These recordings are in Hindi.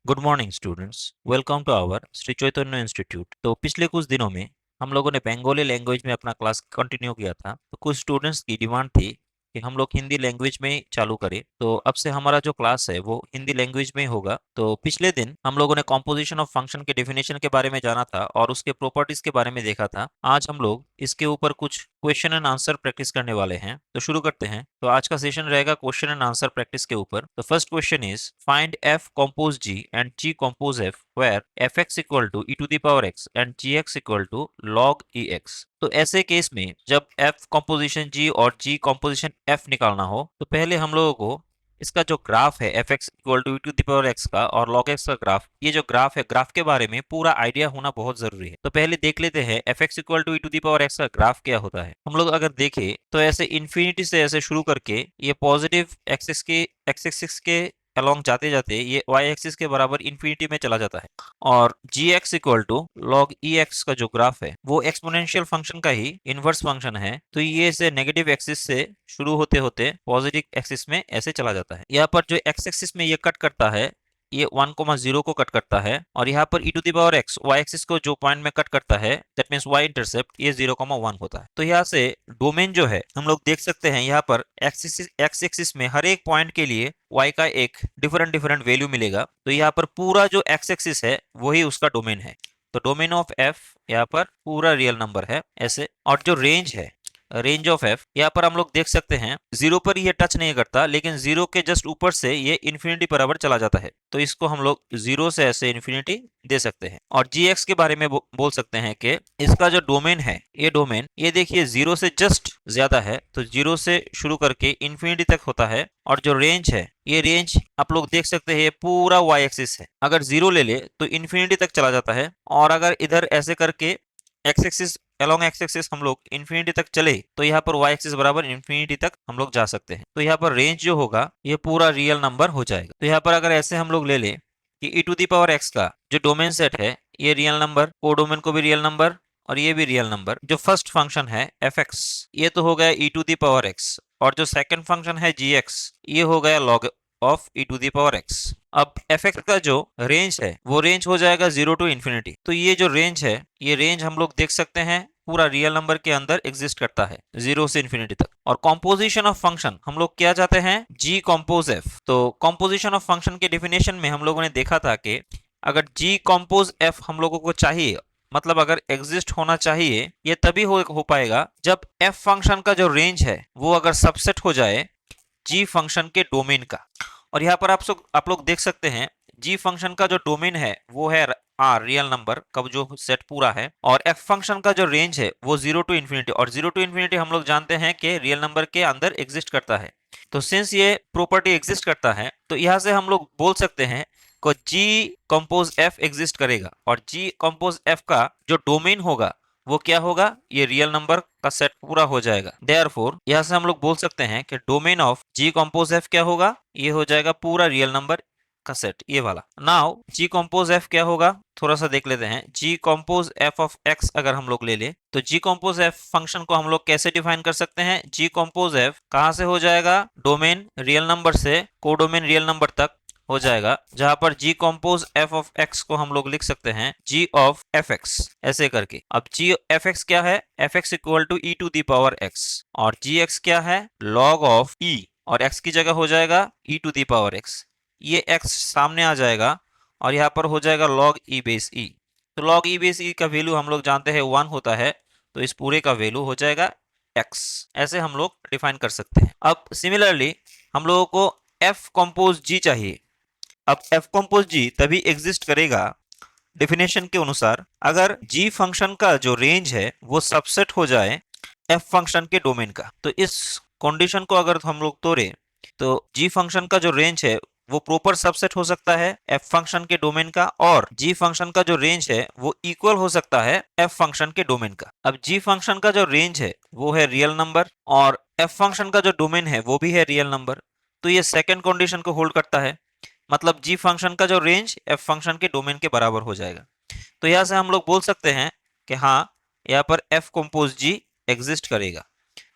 Good morning students, welcome to our Shri Chaitanya institute. तो पिछले कुछ दिनों में हम लोगों ने बंगाली लैंग्वेज में अपना क्लास कंटिन्यू किया था। तो कुछ स्टूडेंट्स की डिमांड थी कि हम लोग हिंदी लैंग्वेज में ही चालू करें। तो अब से हमारा जो क्लास है वो हिंदी लैंग्वेज में ही होगा। तो पिछले दिन हम लोगों ने कॉम्पोजिशन ऑफ फंक्शन के डेफिनेशन के बारे में जाना था और उसके प्रॉपर्टीज के बारे में देखा था। आज हम लोग इसके ऊपर कुछ क्वेश्चन एंड आंसर प्रैक्टिस करने वाले हैं। तो शुरू करते हैं। तो आज का सेशन रहेगा क्वेश्चन एंड आंसर प्रैक्टिस के ऊपर। तो first question is find F compose G and G compose F where F X equal to E to the power X and G x equal to log E X. तो ऐसे केस में जब एफ कंपोजिशन जी और जी कंपोजिशन एफ निकालना हो तो पहले हम लोगों को इसका जो ग्राफ है F X equal to E to the power X का और लॉग एक्स का ग्राफ, ये जो ग्राफ है ग्राफ के बारे में पूरा आइडिया होना बहुत जरूरी है। तो पहले देख लेते हैं F X equal to E to the power X का ग्राफ क्या होता है। हम लोग अगर देखें तो ऐसे इन्फिनिटी से ऐसे शुरू करके ये पॉजिटिव एक्स एक्सिस के अलोंग जाते जाते ये वाई एक्सिस के बराबर इन्फिनिटी में चला जाता है। और जी x equal to log E x का जो ग्राफ है वो एक्सपोनेंशियल फंक्शन का ही इनवर्स फंक्शन है। तो ये से नेगेटिव एक्सिस से शुरू होते होते पॉजिटिव एक्सिस में ऐसे चला जाता है। यहाँ पर जो एक्स एक्सिस में ये कट करता है ये 1,0 को कट करता है और यहाँ पर e to the power x y axis को जो पॉइंट में कट करता है दैट मींस y इंटरसेप्ट ये 0,1 होता है। तो यहाँ से डोमेन जो है हम लोग देख सकते हैं यहाँ पर x एक्सिस में हर एक पॉइंट के लिए y का एक डिफरेंट डिफरेंट वैल्यू मिलेगा। तो यहाँ पर पूरा जो x एक्सिस है वही उसका डोमेन है। तो डोमेन ऑफ f यहाँ पर पूरा रियल नंबर है ऐसे। और जो रेंज है रेंज ऑफ एफ यहाँ पर हम लोग देख सकते हैं जीरो पर ये टच नहीं करता लेकिन जीरो के जस्ट ऊपर से ये इन्फिनिटी बराबर चला जाता है। तो इसको हम लोग जीरो से ऐसे इन्फिनिटी दे सकते हैं। और जी एक्स के बारे में बोल सकते हैं कि इसका जो डोमेन है ये डोमेन ये देखिए जीरो से जस्ट ज्यादा है। तो जीरो से शुरू करके इन्फिनिटी तक होता है। और जो रेंज है ये रेंज आप लोग देख सकते हैं ये पूरा वाई एक्सिस है। अगर जीरो ले ले तो इन्फिनिटी तक चला जाता है और अगर इधर ऐसे करके x axis along x axis हम लोग इन्फिनिटी तक चले तो यहाँ पर वाई एक्सिस बराबर इन्फिनिटी तक हम लोग जा सकते हैं। तो यहाँ पर रेंज जो होगा ये पूरा रियल नंबर हो जाएगा। तो यहाँ पर अगर ऐसे हम लोग ले लें कि ई टू दी पावर एक्स का जो डोमेन सेट है ये रियल नंबर, को डोमेन को भी रियल नंबर और ये भी रियल नंबर। जो फर्स्ट फंक्शन है एफ एक्स ये तो हो गया ई टू दी पावर एक्स और जो सेकंड फंक्शन है जी एक्स ये हो गया log of E to the power X. अब एफ एक्स का जो रेंज है वो रेंज हो जाएगा 0 टू इन्फिनिटी। तो ये जो रेंज है ये रेंज हम लोग देख सकते हैं पूरा रियल नंबर के अंदर एग्जिस्ट करता है 0 से इन्फिनिटी तक। और कॉम्पोजिशन ऑफ फंक्शन हम लोग क्या चाहते हैं जी कॉम्पोज एफ। तो कॉम्पोजिशन ऑफ फंक्शन के डेफिनेशन में हम लोगों ने देखा था कि अगर जी कॉम्पोज एफ हम लोगों को चाहिए मतलब अगर एग्जिस्ट होना चाहिए ये तभी हो पाएगा जब एफ फंक्शन का जो रेंज है वो अगर सबसेट हो जाए जी फंक्शन के डोमेन का। और यहाँ पर आप लोग देख सकते हैं जी फंक्शन का जो डोमेन है वो है आर रियल नंबर का जो सेट पूरा है। और एफ फंक्शन का जो रेंज है वो 0 टू इन्फिनिटी और 0 टू इन्फिनिटी हम लोग जानते हैं कि रियल नंबर के अंदर एग्जिस्ट करता है। तो सिंस ये प्रॉपर्टी एग्जिस्ट करता है तो यहाँ से हम लोग बोल सकते हैं को जी कंपोज एफ एग्जिस्ट करेगा और जी कंपोज एफ का जो डोमेन होगा वो क्या होगा ये रियल नंबर का सेट पूरा हो जाएगा। देयरफॉर यहाँ से हम लोग बोल सकते हैं कि domain of G compose F क्या होगा ये हो जाएगा पूरा रियल नंबर का सेट ये वाला। नाउ जी कंपोज एफ क्या होगा थोड़ा सा देख लेते हैं। G compose f of x अगर हम लोग ले ले तो जी कंपोज एफ फंक्शन को हम लोग कैसे डिफाइन कर सकते हैं। जी कंपोज एफ कहां से हो जाएगा डोमेन रियल नंबर से कोडोमेन रियल नंबर तक हो जाएगा जहां पर जी कंपोज एफ ऑफ एक्स को हम लोग लिख सकते हैं जी ऑफ एफ एक्स ऐसे करके। अब जी एफ एक्स क्या है F X equal to E to the power X और जी एक्स क्या है लॉग ऑफ ई और एक्स की जगह हो जाएगा ई टू दी पावर एक्स। ये एक्स सामने आ जाएगा और यहाँ पर हो जाएगा लॉग ई बेस ई। तो लॉग ई बेस ई का वैल्यू हम लोग जानते हैं 1 होता है तो इस पूरे का वैल्यू हो जाएगा एक्स। ऐसे हम लोग डिफाइन कर सकते हैं। अब सिमिलरली हम लोगों को एफ कंपोज जी चाहिए। अब एफ कंपोज जी तभी एग्जिस्ट करेगा डेफिनेशन के अनुसार अगर जी फंक्शन का जो रेंज है वो सबसेट हो जाए एफ फंक्शन के डोमेन का। तो इस कंडीशन को अगर हम लोग तोड़े तो जी फंक्शन का जो रेंज है वो प्रॉपर सबसेट हो सकता है एफ फंक्शन के डोमेन का और जी फंक्शन का जो रेंज है वो इक्वल हो सकता है एफ फंक्शन के डोमेन का। अब जी फंक्शन का जो रेंज है वो है रियल नंबर और एफ फंक्शन का जो डोमेन है वो भी है रियल नंबर। तो ये सेकेंड कंडीशन को होल्ड करता है मतलब जी फंक्शन का जो रेंज एफ फंक्शन के डोमेन के बराबर हो जाएगा। तो यहाँ से हम लोग बोल सकते हैं कि हाँ यहाँ पर एफ कंपोज जी एग्जिस्ट करेगा।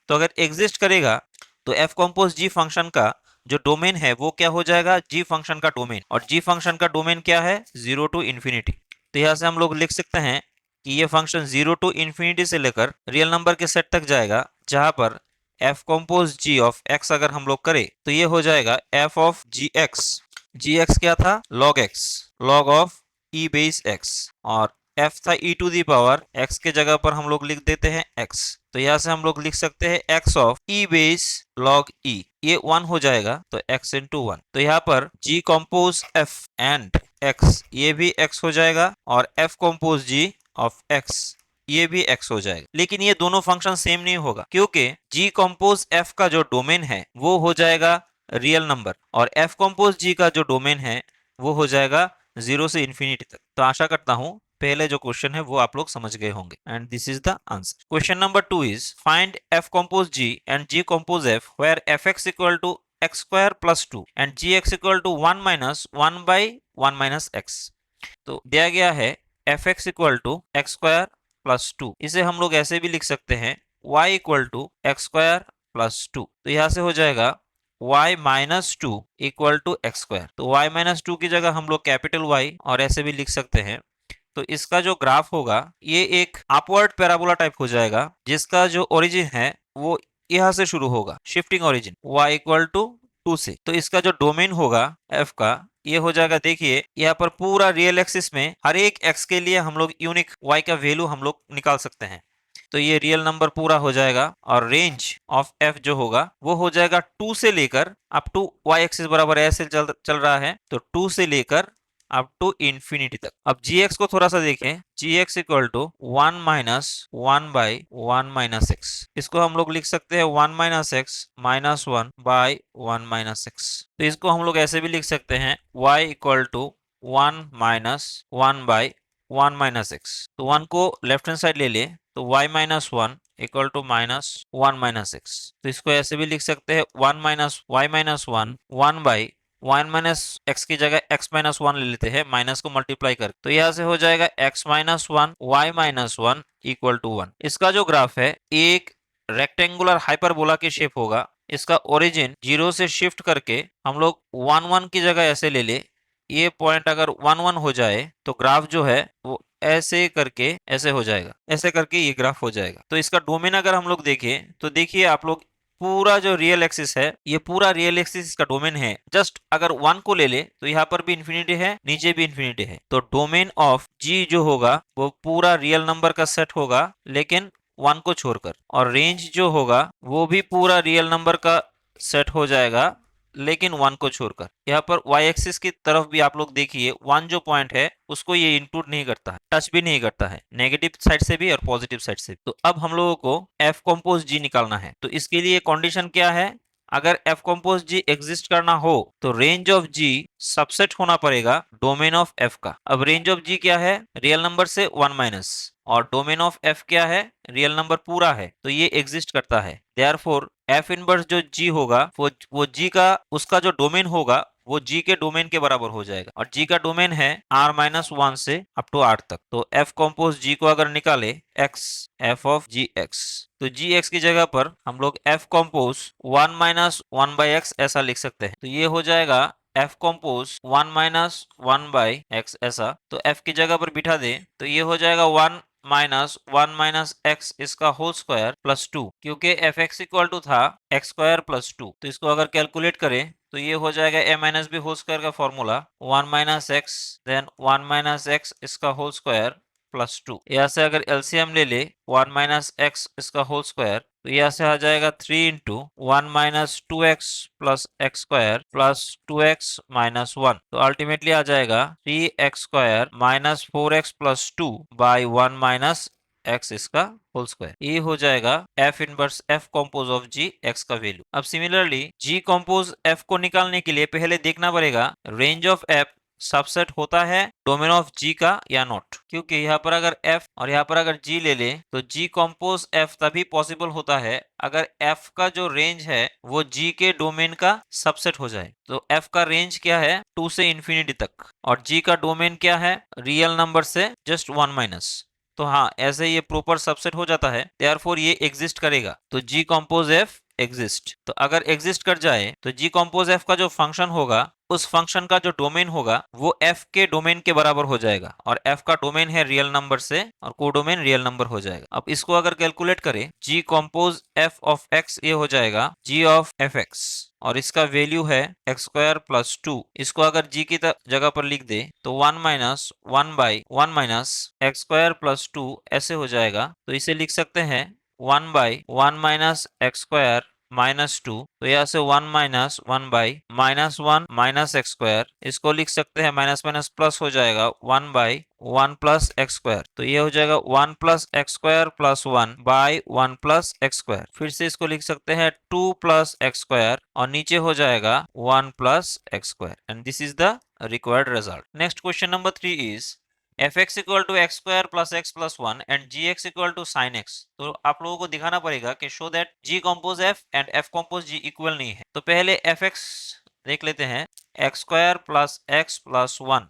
तो अगर एग्जिस्ट करेगा तो एफ कंपोज जी फंक्शन का जो डोमेन है वो क्या हो जाएगा, जी फंक्शन का डोमेन, और जी फंक्शन का डोमेन क्या है, 0 टू इन्फिनिटी। तो यहाँ से हम लोग लिख सकते हैं कि ये फंक्शन 0 टू इन्फिनिटी से लेकर रियल नंबर के सेट तक जाएगा, जहां पर f compose g of x अगर हम लोग करें तो ये हो जाएगा f of G X. G X क्या था, log x, log of e base x, और f था e to the power x के जगह पर हम लोग लिख देते हैं x। तो यहाँ से हम लोग लिख सकते हैं x of e base log e, ये 1 हो जाएगा तो x इंटू 1। तो यहाँ पर g compose f and x, ये भी x हो जाएगा, और f compose g of x, ये भी x हो जाएगा। लेकिन ये दोनों फंक्शन सेम नहीं होगा, क्योंकि g कंपोज f का जो डोमेन है वो हो जाएगा रियल नंबर, और f कंपोज g का जो डोमेन है वो हो जाएगा 0 से इन्फिनिटी तक। तो आशा करता हूं पहले जो क्वेश्चन है वो आप लोग समझ गए होंगे, and this is the answer. Question number 2 is find f compose g and g compose f where fx equal to x square plus 2 and gx equal to 1 minus 1 by 1 minus x। तो दिया गया है fx equal to X square plus 2, इसे हम लोग ऐसे भी लिख सकते हैं y equal to X square plus 2। तो यहाँ से हो जाएगा y minus 2 equal to X square. तो y माइनस 2 की जगह हम लोग कैपिटल Y और ऐसे भी लिख सकते हैं। तो इसका जो ग्राफ होगा ये एक अपवर्ड पैराबोला टाइप हो जाएगा, जिसका जो ओरिजिन है वो यहाँ से शुरू होगा, shifting origin y equal to 2 से। तो इसका जो डोमेन होगा f का ये हो जाएगा, देखिए यहाँ पर पूरा रियल एक्सिस में हर एक x के लिए हम लोग यूनिक y का वैल्यू हम लोग निकाल सकते हैं। तो ये रियल नंबर पूरा हो जाएगा, और रेंज ऑफ f जो होगा वो हो जाएगा 2 से लेकर अप टू y एक्सिस बराबर ऐसे चल रहा है, तो 2 से लेकर अप टू इन्फिनिटी तक। अब gx को थोड़ा सा देखें, gx equal to 1 minus 1 by 1 minus X. इसको हम लोग लिख सकते हैं 1 minus X minus 1 by 1 minus x. तो इसको हम लोग ऐसे भी लिख सकते हैं y equal to 1 minus 1 by 1 minus x. तो 1 को लेफ्ट हैंड साइड ले ले तो y minus 1 equal to minus 1 minus x. तो इसको ऐसे भी लिख सकते हैं 1 minus y minus 1 1 by 1 minus X की जगह x माइनस 1 ले लेते हैं, माइनस को मल्टीप्लाई कर। तो यहाँ से हो जाएगा x minus 1 y minus 1 equal to 1। इसका जो ग्राफ है एक रेक्टेंगुलर हाइपरबोला की शेप होगा। इसका ओरिजिन 0 से शिफ्ट करके हम लोग 1 1 की जगह ऐसे ले ले, ये पॉइंट अगर 1 1 हो जाए तो ग्राफ जो है वो ऐसे करके ऐसे हो जाएगा, ऐसे करके ये ग्राफ हो जाएगा। तो इसका डोमेन अगर हम लोग देखें तो देखिए आप लोग, पूरा जो रियल एक्सिस है ये पूरा रियल एक्सिस इसका डोमेन है। जस्ट अगर 1 को ले ले तो यहाँ पर भी इन्फिनिटी है, नीचे भी इन्फिनिटी है। तो डोमेन ऑफ जी जो होगा वो पूरा रियल नंबर का सेट होगा, लेकिन 1 को छोड़कर, और रेंज जो होगा वो भी पूरा रियल नंबर का सेट हो जाएगा, लेकिन 1 को छोड़कर। यहाँ पर y एक्सिस की तरफ भी आप लोग देखिए 1 जो पॉइंट है उसको ये इंक्लूड नहीं करता है, टच भी नहीं करता है, नेगेटिव साइड से भी और पॉजिटिव साइड से भी। तो अब हम लोगों को f कंपोज g निकालना है। तो इसके लिए कंडीशन क्या है, अगर f कंपोज g एग्जिस्ट करना हो तो रेंज ऑफ g सबसेट होना पड़ेगा डोमेन ऑफ f का। अब रेंज ऑफ g क्या है, रियल नंबर से 1 माइनस, और डोमेन ऑफ f क्या है, रियल नंबर पूरा है, तो ये एग्जिस्ट करता है। देयरफॉर f इनवर्स जो g होगा वो g का उसका जो डोमेन होगा वो g के डोमेन के बराबर हो जाएगा, और g का डोमेन है r माइनस 1 से अप टू r तक। तो f कंपोज g को अगर निकाले x, f of G X, तो जी एक्स की जगह पर हम लोग f compose 1 minus 1 by X ऐसा लिख सकते हैं। तो ये हो जाएगा f compose 1 minus 1 by X ऐसा। तो f की जगह पर बिठा दे तो ये हो जाएगा 1 माइनस 1 माइनस एक्स इसका होल स्क्वायर प्लस 2, क्योंकि एफ एक्स इक्वल टू था एक्स स्क्वायर प्लस 2। तो इसको अगर कैलकुलेट करें तो ये हो जाएगा a minus b whole square का formula 1 minus x then 1 minus x इसका होल स्क्वायर प्लस 2। यहाँ से अगर एलसीएम ले ले 1 माइनस एक्स इसका होल स्क्वायर, तो यहाँ से आ जाएगा 3 into 1 minus 2x plus x square plus 2x minus 1। तो अल्टीमेटली आ जाएगा 3x square minus 4x plus 2 by 1 minus x इसका होल स्क्वायर। ये हो जाएगा f inverse f compose of g x का वैल्यू। अब सिमिलरली g कंपोज f को निकालने के लिए पहले देखना पड़ेगा रेंज ऑफ f सबसेट होता है डोमेन ऑफ g का या नॉट, क्योंकि यहाँ पर अगर f और यहाँ पर अगर g ले ले तो g कंपोज f तभी पॉसिबल होता है अगर f का जो रेंज है वो g के डोमेन का सबसेट हो जाए। तो f का रेंज क्या है 2 से इन्फिनिटी तक, और g का डोमेन क्या है रियल नंबर से जस्ट 1 माइनस। तो हाँ, ऐसे ये प्रॉपर सबसेट हो जाता है, देयरफॉर ये एग्जिस्ट करेगा। तो g कंपोज f एग्जिस्ट। तो अगर एग्जिस्ट कर जाए तो जी कंपोज एफ का जो फंक्शन होगा उस फंक्शन का जो डोमेन होगा वो एफ के डोमेन के बराबर हो जाएगा, और एफ का डोमेन है रियल नंबर से और कोडोमेन रियल नंबर हो जाएगा। अब इसको अगर कैलकुलेट करें, जी कंपोज एफ ऑफ एक्स ये हो जाएगा जी ऑफ एफ एक्स, और इसका वैल्यू है एक्स स्क्वायर प्लस 2। इसको अगर जी की जगह पर लिख दे तो 1 minus 1 minus x square plus 2 ऐसे हो जाएगा। तो इसे लिख सकते हैं 1 माइनस एक्स स्क्वायर माइनस 2। तो यहाँ से 1 माइनस एक्स स्क्वायर, इसको लिख सकते हैं माइनस माइनस प्लस हो जाएगा 1 प्लस एक्स स्क्वायर। तो ये हो जाएगा 1 plus x square plus 1 plus x square. फिर से इसको लिख सकते हैं 2 प्लस एक्स स्क्वायर, और नीचे हो जाएगा 1 plus x square, and this is the required result. Next question number 3 is fx equal to X square plus x plus 1 and gx equal to sine X. तो आप लोगों को दिखाना पड़ेगा कि show that g compose f and f compose g equal नहीं है। तो पहले fx देख लेते हैं, X square plus x plus 1।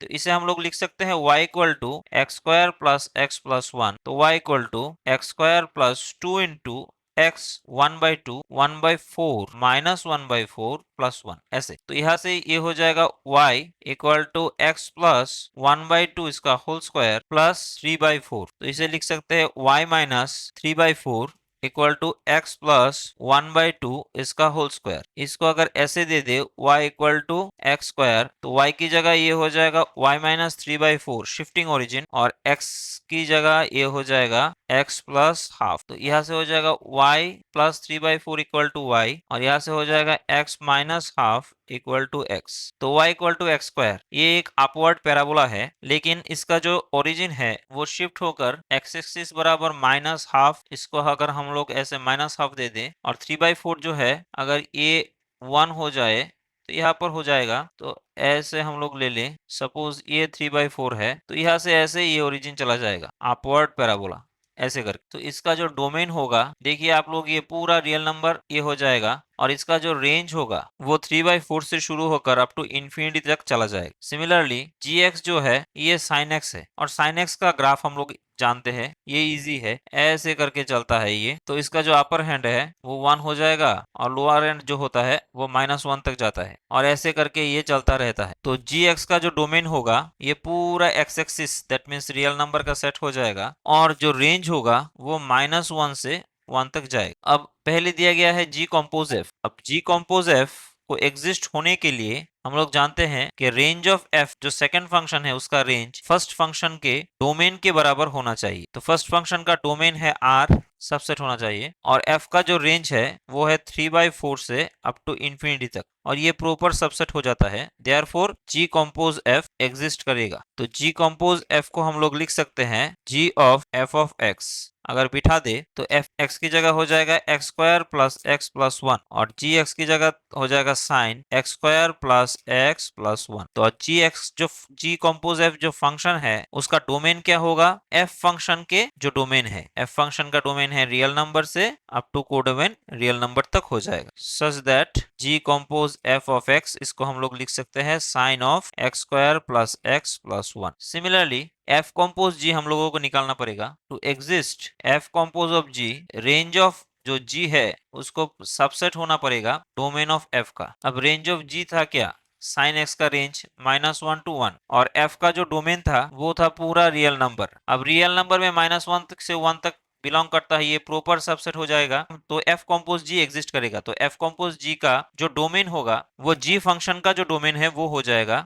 तो इसे हम लोग लिख सकते हैं y equal to X square plus x plus 1। तो y equal to X square plus 2 into x 1/2 1/4 minus 1/4 plus 1 ऐसे। तो यहाँ से ये हो जाएगा y equal to X plus 1/2 इसका होल स्क्वायर प्लस 3/4। तो इसे लिख सकते हैं y minus 3/4 equal to X plus 1/2 इसका होल स्क्वायर। इसको अगर ऐसे दे दे y equal to X square, तो y की जगह ये हो जाएगा y माइनस 3/4 शिफ्टिंग ओरिजिन, और x की जगह ये हो जाएगा x प्लस हाफ। तो यहाँ से हो जाएगा y plus 3/4 equal to y, और यहाँ से हो जाएगा x minus half equal to x। तो y equal to X square ये एक अपवर्ड पैराबोला है, लेकिन इसका जो ओरिजिन है वो शिफ्ट होकर x एक्सिस बराबर माइनस हाफ, इसको अगर हम लोग ऐसे माइनस हाफ दे दें, और 3/4 जो है अगर ये 1 हो जाए तो यहाँ पर हो जाएगा। तो ऐसे हम लोग ले लें, सपोज ये 3/4 है, तो यहाँ से ऐसे ये ओरिजिन चला जाएगा अपवर्ड पैराबोला ऐसे करके। तो इसका जो डोमेन होगा, देखिए आप लोग, ये पूरा रियल नंबर ये हो जाएगा, और इसका जो रेंज होगा वो 3/4 से शुरू होकर अप टू इन्फिनिटी तक चला जाएगा। सिमिलरली gx जो है ये sin x है, और sin x का ग्राफ हम लोग जानते हैं, ये इजी है, ऐसे करके चलता है ये। तो इसका जो अपर हैंड है वो 1 हो जाएगा, और लोअर हैंड जो होता है वो -1 तक जाता है, और ऐसे करके ये चलता रहता है। तो gx का जो डोमेन होगा ये पूरा x axis that means real number का सेट हो जाएगा, और जो रेंज होगा वो -1 से 1 तक जाएगा। अब पहले दिया गया है जी कंपोज एफ। अब जी कंपोज एफ को एग्जिस्ट होने के लिए हम लोग जानते हैं कि रेंज ऑफ एफ जो सेकंड फंक्शन है उसका रेंज फर्स्ट फंक्शन के डोमेन के बराबर होना चाहिए। तो फर्स्ट फंक्शन का डोमेन है आर, सबसेट होना चाहिए, और एफ का जो रेंज है वो है 3/4 से अप टू इन्फिनिटी तक, और ये प्रॉपर सबसेट हो जाता है। देयरफॉर जी कंपोज एफ एग्जिस्ट करेगा। तो जी कंपोज एफ को हम लोग लिख सकते हैं g of F of x. अगर बिठा दे तो एफ एक्स की जगह हो जाएगा x square plus x plus 1, और जी एक्स की जगह हो जाएगा sine X square plus x plus 1। तो जी एक्स जो जी कंपोज एफ जो फंक्शन है उसका डोमेन क्या होगा, एफ फंक्शन के जो डोमेन है, एफ फंक्शन का डोमेन है रियल नंबर से up to codomain real number तक हो जाएगा, such that g compose f of x, इसको हम लोग लिख सकते हैं sine of x square plus x plus 1। Similarly f compose g हम लोगों को निकालना पड़ेगा। To exist f compose of g, range of जो जी है उसको सबसेट होना पड़ेगा डोमेन ऑफ एफ का। अब रेंज ऑफ जी था क्या, साइन एक्स का रेंज -1 to 1, और एफ का जो डोमेन था वो था पूरा रियल नंबर। अब रियल नंबर में -1 से 1 तक बिलोंग करता है, ये प्रॉपर सबसेट हो जाएगा। तो एफ कंपोज जी एग्जिस्ट करेगा। तो एफ कंपोज जी का जो डोमेन होगा वो जी फंक्शन का जो डोमेन है वो हो जाएगा,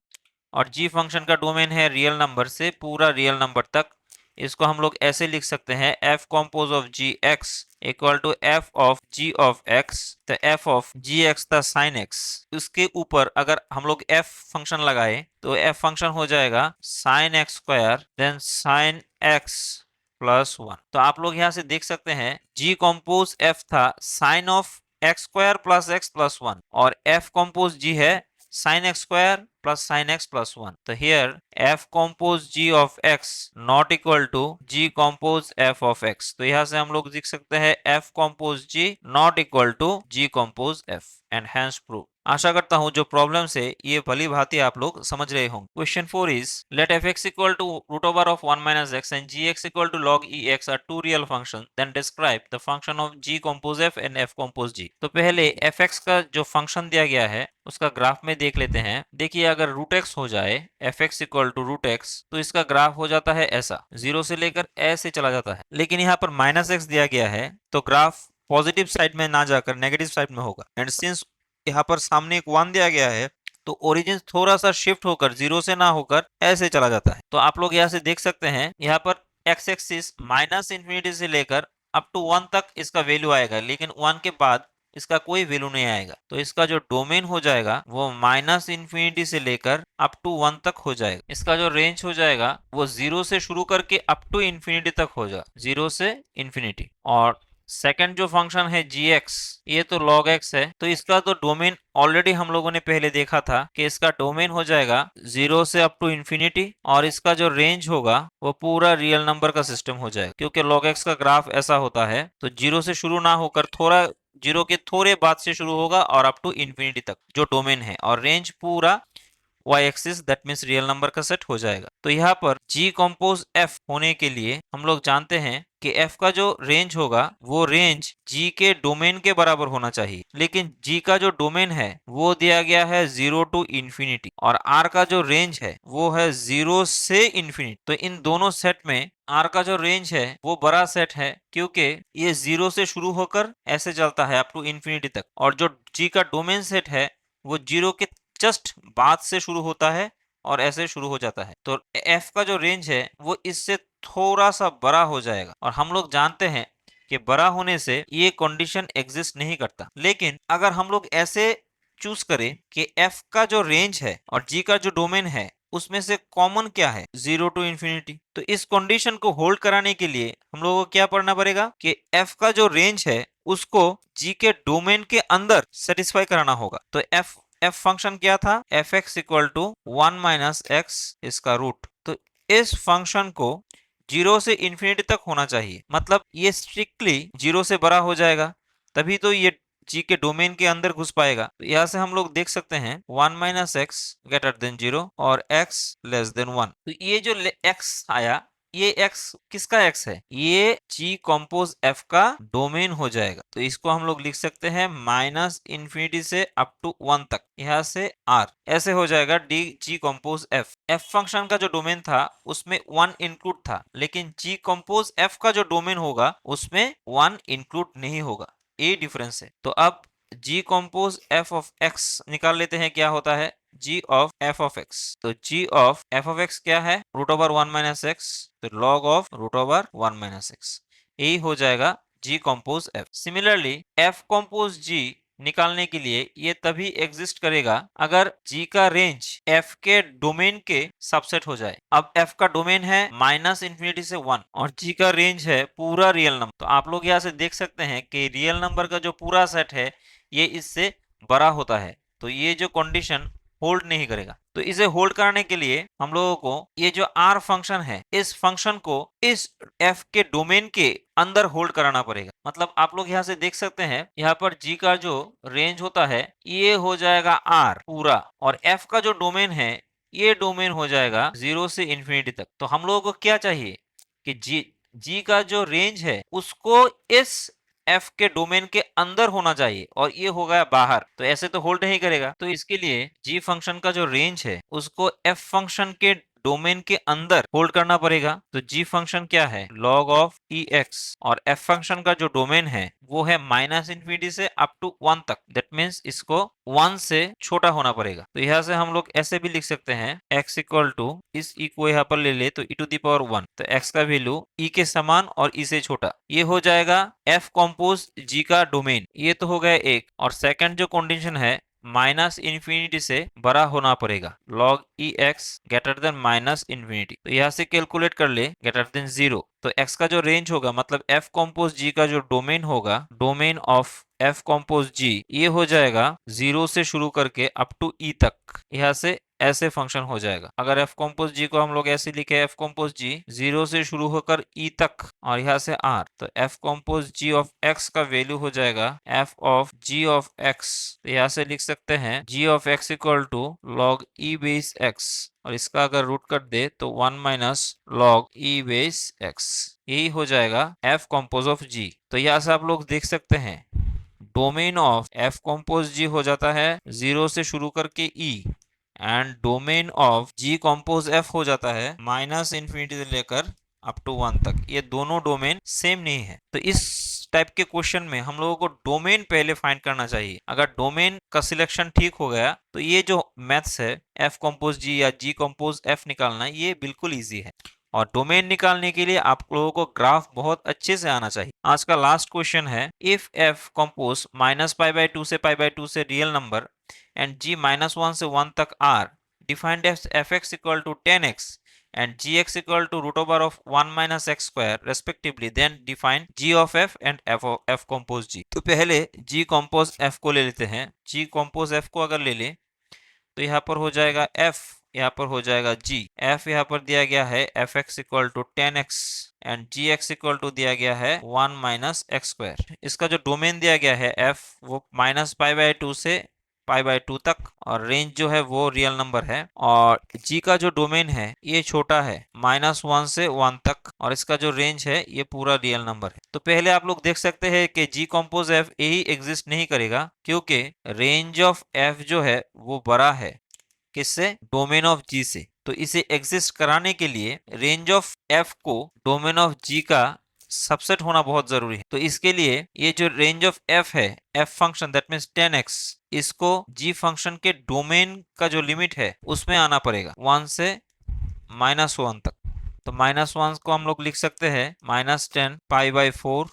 और जी फंक्शन का डोमेन है रियल नंबर से पूरा रियल नंबर तक। इसको हम लोग ऐसे लिख सकते हैं F compose of G x equal to F of ji of x. तो एफ ऑफ जी एक्स था साइन एक्स, उसके ऊपर अगर हम लोग एफ फंक्शन लगाए तो एफ फंक्शन हो जाएगा sine X square then sine X plus 1। तो आप लोग यहाँ से देख सकते हैं जी कंपोज एफ था sine of x square plus x plus 1, और एफ कंपोज जी है sine X square plus sin x plus 1. तो here f compose g of x not equal to g compose f of x. तो यहाँ से हम लोग लिख सकते हैं f compose g not equal to g compose f and hence proof. आशा करता हूं जो प्रॉब्लम से ये भली भांति आप लोग समझ रहे होंगे. Question 4 is let fx equal to root over of 1 minus X and gx equal to log ex are two real function, then describe the function of g compose f and f compose g. तो पहले fx का जो फंक्शन दिया गया है उसका ग्राफ में देख लेते हैं. देखिए अगर रूट एक्स हो जाए fx equal to root X तो इसका ग्राफ हो जाता है ऐसा, जीरो से लेकर ऐसे चला जाता है. लेकिन यहाँ पर माइनस एक्स दिया गया है तो ग्राफ पॉजिटिव साइड में ना जाकर नेगेटिव साइड में होगा. एंड सिंस यहाँ पर सामने एक 1 दिया गया है तो ओरिजिन थोड़ा सा शिफ्ट होकर जीरो से ना होकर ऐसे चला जाता है. तो आप लोग यहाँ से देख सकते हैं यहाँ पर एक्स एक्सिस माइनस इंफिनिटी से लेकर अप टू 1 तक इसका वैल्यू आएगा, लेकिन 1 के बाद इसका कोई वैल्यू नहीं आएगा. तो इसका जो डोमेन हो जाएगा वो माइनस इंफिनिटी से लेकर अप टू 1 तक हो जाएगा. इसका जो रेंज हो जाएगा वो जीरो से शुरू करके अप टू इंफिनिटी तक हो जाएगा, जीरो से इंफिनिटी. और सेकंड जो फंक्शन है gx, ये तो log x है, तो इसका तो डोमेन ऑलरेडी हम लोगों ने पहले देखा था कि इसका डोमेन हो जाएगा जीरो से अप टू इंफिनिटी और इसका जो रेंज होगा वो पूरा रियल नंबर का सिस्टम हो जाएगा. क्योंकि log x का ग्राफ ऐसा होता है तो जीरो से शुरू ना होकर थोड़ा जीरो के थोड़े बाद से शुरू होगा और अप टू इंफिनिटी तक जो डोमेन है, और रेंज पूरा y axis that means real number का सेट हो जाएगा. तो यहाँ पर g कंपोज f होने के लिए हम लोग जानते हैं कि f का जो रेंज होगा वो रेंज g के डोमेन के बराबर होना चाहिए, लेकिन g का जो डोमेन है वो दिया गया है जीरो टू इंफिनिटी और r का जो रेंज है वो है जीरो से इंफिनिटी. तो इन दोनों सेट में r का जो रेंज है वो बड़ा सेट है क्योंकि ये जीरो से शुरू होकर ऐसे चलता है अप टू इंफिनिटी तक, और जो g का डोमेन सेट है वो जीरो के जस्ट बाद से शुरू होता है और ऐसे शुरू हो जाता है. तो f का जो रेंज है वो इससे थोड़ा सा बड़ा हो जाएगा, और हम लोग जानते हैं कि बड़ा होने से ये कंडीशन एग्जिस्ट नहीं करता. लेकिन अगर हम लोग ऐसे चूज करें कि f का जो रेंज है और g का जो डोमेन है उसमें से कॉमन क्या है, जीरो टू इंफिनिटी, तो इस कंडीशन को होल्ड कराने के लिए हम लोगों को क्या पढ़ना पड़ेगा कि f का जो रेंज है उसको g के डोमेन के अंदर सेटिस्फाई कराना होगा. तो f फंक्शन क्या था, F X equal to 1 minus x इसका रूट. तो इस फंक्शन को जीरो से इंफिनिटी तक होना चाहिए, मतलब ये स्ट्रिक्टली जीरो से बड़ा हो जाएगा तभी तो ये g के डोमेन के अंदर घुस पाएगा. तो यहाँ से हम लोग देख सकते हैं 1 minus x greater than zero और x लेस देन 1. तो ये जो x आया ये x किसका x है, ये g कंपोज f का डोमेन हो जाएगा. तो इसको हम लोग लिख सकते हैं माइनस इंफिनिटी से अप टू 1 तक, यहाँ से r ऐसे हो जाएगा D g compose f. f function का जो डोमेन था उसमें 1 इंक्लूड था, लेकिन g कंपोज f का जो डोमेन होगा उसमें 1 इंक्लूड नहीं होगा. ये डिफरेंस है. तो अब g compose f of x निकाल लेते हैं. क्या होता है g of f of x. तो g of f of x क्या है, रूट ओवर 1 माइनस एक्स, तो log of root over 1 minus x. यही हो जाएगा g compose f. Similarly f compose g निकालने के लिए ये तभी एग्जिस्ट करेगा अगर g का रेंज f के डोमेन के सबसेट हो जाए. अब f का डोमेन है माइनस इंफिनिटी से 1 और g का रेंज है पूरा रियल नंबर. तो आप लोग यहाँ से देख सकते हैं कि रियल नंबर का जो पूरा सेट है ये इससे बड़ा होता है, तो ये जो कंडीशन होल्ड नहीं करेगा. तो इसे होल्ड कराने के लिए हम लोगों को ये जो r फंक्शन है इस फंक्शन को इस f के डोमेन के अंदर होल्ड कराना पड़ेगा. मतलब आप लोग यहाँ से देख सकते हैं यहाँ पर g का जो रेंज होता है ये हो जाएगा r पूरा, और f का जो डोमेन है ये डोमेन हो जाएगा जीरो से इंफिनिटी तक. तो हम लोगों को क्या चाहिए कि g का जो रेंज है उसको इस f के डोमेन के अंदर होना चाहिए, और ये हो गया बाहर, तो ऐसे तो होल्ड नहीं करेगा. तो इसके लिए g फंक्शन का जो रेंज है उसको f फंक्शन के डोमेन के अंदर होल्ड करना पड़ेगा. तो g फंक्शन क्या है, log ऑफ ex, और f फंक्शन का जो डोमेन है वो है माइनस इंफिनिटी से अप टू 1 तक. दैट मीन्स इसको 1 से छोटा होना पड़ेगा. तो यहाँ से हम लोग ऐसे भी लिख सकते हैं x इक्वल टू इस e को यहाँ पर ले ले तो e टू दी पावर 1, तो x का वैल्यू e के समान और e से छोटा. ये हो जाएगा f कंपोज g का डोमेन. ये तो हो गया एक, और सेकंड जो कंडीशन है माइनस इंफिनिटी से बड़ा होना पड़ेगा, log ex greater than minus infinity. तो यहाँ से कैलकुलेट कर ले ग्रेटर देन जीरो. तो x का जो रेंज होगा मतलब f कंपोज g का जो डोमेन होगा, domain of f compose g, ये हो जाएगा जीरो से शुरू करके अप टू e तक. यहाँ से ऐसे फंक्शन हो जाएगा। अगर एफ कॉम्पोज जी को हम लोग ऐसे लिखे, एफ कॉम्पोज जी 0 से शुरू होकर ई तक और यहाँ से आर, तो f compose g of x का वैल्यू हो जाएगा f of ji of x. तो यहाँ से लिख सकते हैं g of x equal to log e base x, और इसका अगर रूट कर दे तो 1 minus log e base x, यही हो जाएगा एफ कॉम्पोज ऑफ जी। तो यहाँ से आप लोग देख सकते हैं domain of f compose g हो जाता है 0 से शुरू करके e, and domain of g compose f हो जाता है माइनस इन्फिनिटी से लेकर अप टू 1 तक। ये दोनों डोमेन सेम नहीं है। तो इस टाइप के क्वेश्चन में हम लोगों को डोमेन पहले फाइंड करना चाहिए। अगर डोमेन का सिलेक्शन ठीक हो गया तो ये जो मैथ्स है एफ कॉम्पोज जी या जी कॉम्पोज एफ निकालना, ये बिल्कुल ईजी है। और डोमेन निकालने के लिए आप लोगों को ग्राफ बहुत अच्छे से आना चाहिए। आज का लास्ट क्वेश्चन है, इफ एफ कंपोज -π/2 से π/2 से रियल नंबर एंड g -1 से 1 तक R, defined as fx equal to 10x and gx equal to root over of 1 minus x square respectively, then define g of f and f compose g। तो पहले g compose f को ले लेते हैं। g compose f को अगर ले ले तो यहाँ पर हो जाएगा f, यहाँ पर हो जाएगा g। f यहाँ पर दिया गया है fx equal to 10x and gx equal to दिया गया है 1 माइनस एक्स स्क्वायर। इसका जो डोमेन दिया गया है f, वो -π/2 से π/2 तक, और रेंज जो है वो रियल नंबर है। और g का जो डोमेन है ये छोटा है -1 से 1 तक, और इसका जो रेंज है ये पूरा रियल नंबर है। तो पहले आप लोग देख सकते हैं कि g कंपोज f यही एग्जिस्ट नहीं करेगा, क्योंकि रेंज ऑफ f जो है वो बड़ा है किससे, डोमेन ऑफ g से। तो इसे एग्जिस्ट कराने के लिए रेंज ऑफ f को डोमेन ऑफ g का सबसेट होना बहुत जरूरी है। तो इसके लिए ये जो रेंज ऑफ f है, f function that means 10x, इसको g फंक्शन के डोमेन का जो लिमिट है उसमें आना पड़ेगा 1 से -1 तक। तो -1 को हम लोग लिख सकते हैं -10 π/4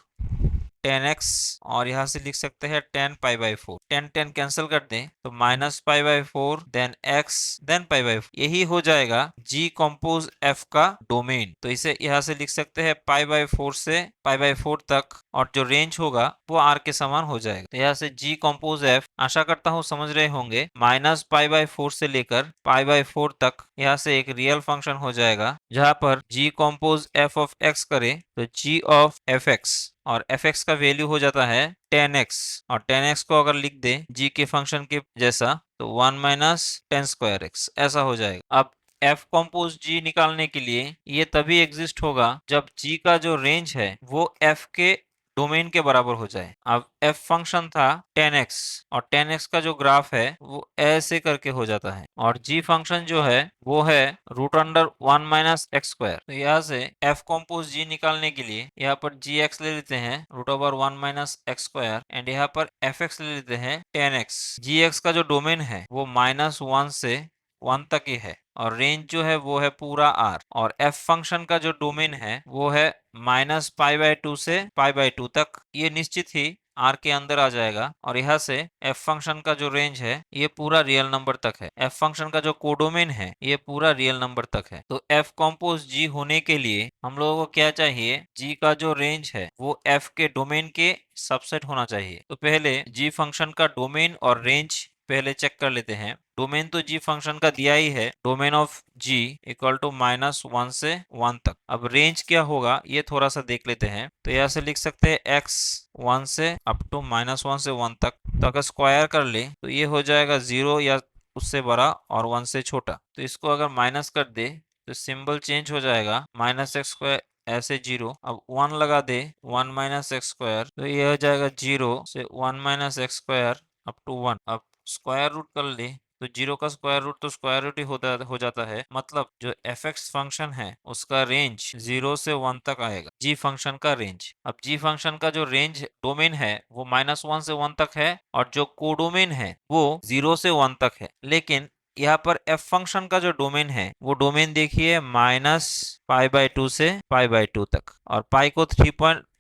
10x, और यहाँ से लिख सकते हैं 10 π/4। 10 10 कैंसिल कर दें तो -π/4 देन x देन π/4, यही हो जाएगा g कंपोज f का डोमेन। तो इसे यहाँ से लिख सकते हैं π/4 से π/4 तक, और जो रेंज होगा वो r के समान हो जाएगा। तो यहाँ से g कंपोज f, आशा करता हूँ समझ रहे होंगे, -π/4 से लेकर π/4 तक यहाँ से एक रियल फंक्शन हो जाएगा, जहाँ पर g compose f of x करे तो g ऑफ fx, और fx का वैल्यू हो जाता है 10x, और 10x को अगर लिख दे g के फंक्शन के जैसा तो 1 माइनस 10 स्क्वायर x, ऐसा हो जाएगा। अब f कंपोज g निकालने के लिए ये तभी एग्जिस्ट होगा जब g का जो रेंज है वो f के डोमेन के बराबर हो जाए। अब f फंक्शन था 10x, और 10x का जो ग्राफ है वो ऐसे करके हो जाता है, और g फंक्शन जो है वो है √1 माइनस एक्स स्क्वायर। तो यहाँ से f कंपोज g निकालने के लिए यहाँ पर gx ले लेते हैं √1 माइनस एक्स स्क्वायर, एंड यहाँ पर fx ले लेते हैं 10x। gx का जो डोमेन है वो -1 से 1 तक ही है, और रेंज जो है वो है पूरा r, और f फंक्शन का जो डोमेन है वो है -π/2 से π/2 तक, ये निश्चित ही r के अंदर आ जाएगा। और यहाँ से f फंक्शन का जो रेंज है ये पूरा रियल नंबर तक है, f फंक्शन का जो कोडोमेन है ये पूरा रियल नंबर तक है। तो f कंपोज g होने के लिए हम लोगों को क्या चाहिए, g का जो रेंज है वो f के डोमेन के सबसेट होना चाहिए। तो पहले g फंक्शन का डोमेन और रेंज पहले चेक कर लेते हैं। डोमेन तो g फंक्शन का दिया ही है, domain of g equal to -1 से 1 तक। अब रेंज क्या होगा ये थोड़ा सा देख लेते हैं। तो यहाँ से लिख सकते हैं x 1 से अप टू -1 से 1 तक। तो अगर स्क्वायर कर ले तो ये हो जाएगा 0 या उससे बड़ा और 1 से छोटा। तो इसको अगर माइनस कर दे तो सिंबल चेंज हो जाएगा, -x² ऐसे 0। अब 1 लगा दे 1 माइनस एक्स स्क्वायर, तो ये हो जाएगा 0 से 1 minus x square up to 1। अब स्क्वायर रूट कर ले तो 0 का स्क्वायर रूट तो स्क्वायर रूट ही हो जाता है, मतलब जो fx फंक्शन है उसका रेंज 0 से 1 तक आएगा, g फंक्शन का रेंज। अब g फंक्शन का जो रेंज डोमेन है वो -1 से 1 तक है, और जो कोडोमेन है वो 0 से 1 तक है। लेकिन यहाँ पर f फंक्शन का जो डोमेन है वो डोमेन देखिए -π/2 से π/2 तक, और पाई को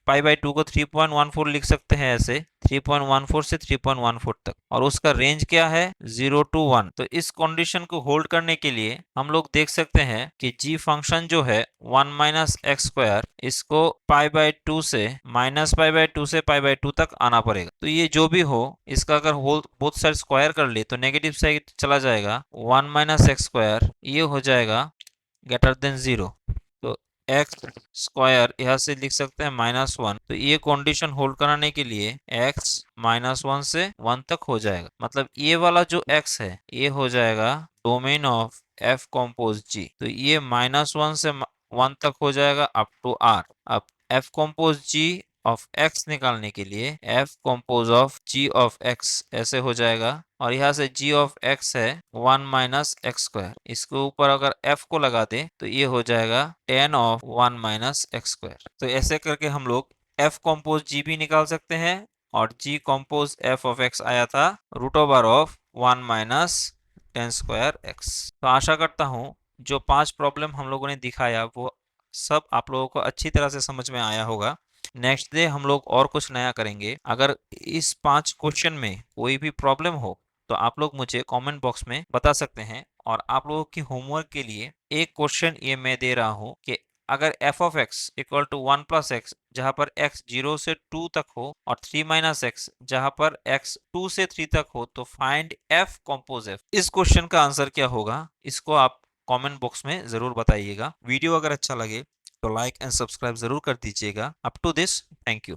पाई बाई 2 को 3.14 लिख सकते हैं ऐसे, 3.14 से 3.14 तक, और उसका रेंज क्या है 0 to 1। तो इस कंडीशन को होल्ड करने के लिए हम लोग देख सकते हैं कि जी फंक्शन जो है 1 माइनस एक्स स्क्वायर, इसको पाई बाई 2 से माइनस पाई बाई 2 से पाई बाई 2 तक आना पड़ेगा। तो ये जो भी हो, इसका अगर होल बोथ साइड स्क्वायर कर ले तो नेगेटिव साइड चला जाएगा, 1 माइनस एक्स स्क्वायर ये हो जाएगा ग्रेटर देन 0। तो एक्स स्क्वायर यहाँ से लिख सकते हैं -1। तो ये कंडीशन होल्ड कराने के लिए x -1 से 1 तक हो जाएगा, मतलब ये वाला जो x है ये हो जाएगा domain of f compose g। तो ये -1 से 1 तक हो जाएगा अप टू r। अब f compose g of x निकालने के लिए f compose of g of x ऐसे हो जाएगा, और यहाँ से g ऑफ x है 1 माइनस एक्स स्क्वायर, इसके ऊपर अगर f को लगा दे तो ये हो जाएगा tan of 1 minus x square. तो ऐसे करके हम लोग f कंपोज g भी निकाल सकते हैं, और g compose f of x आया था root over of 1 minus tan square x। तो आशा करता हूँ जो 5 प्रॉब्लम हम लोगों ने दिखाया वो सब आप लोगों को अच्छी तरह से समझ में आया होगा। नेक्स्ट डे हम लोग और कुछ नया करेंगे। अगर इस 5 क्वेश्चन में कोई भी प्रॉब्लम हो तो आप लोग मुझे कमेंट बॉक्स में बता सकते हैं, और आप लोगों की होमवर्क के लिए एक क्वेश्चन ये मैं दे रहा हूँ कि अगर f of x equal to 1 plus x जहाँ पर x 0 से 2 तक हो, और 3 माइनस एक्स जहाँ पर x 2 से 3 तक हो, तो फाइंड f कंपोज f। इस क्वेश्चन का आंसर क्या होगा इसको आप कमेंट बॉक्स में जरूर बताइएगा। वीडियो अगर अच्छा लगे तो लाइक एंड सब्सक्राइब जरूर कर दीजिएगा। Up to this, thank you.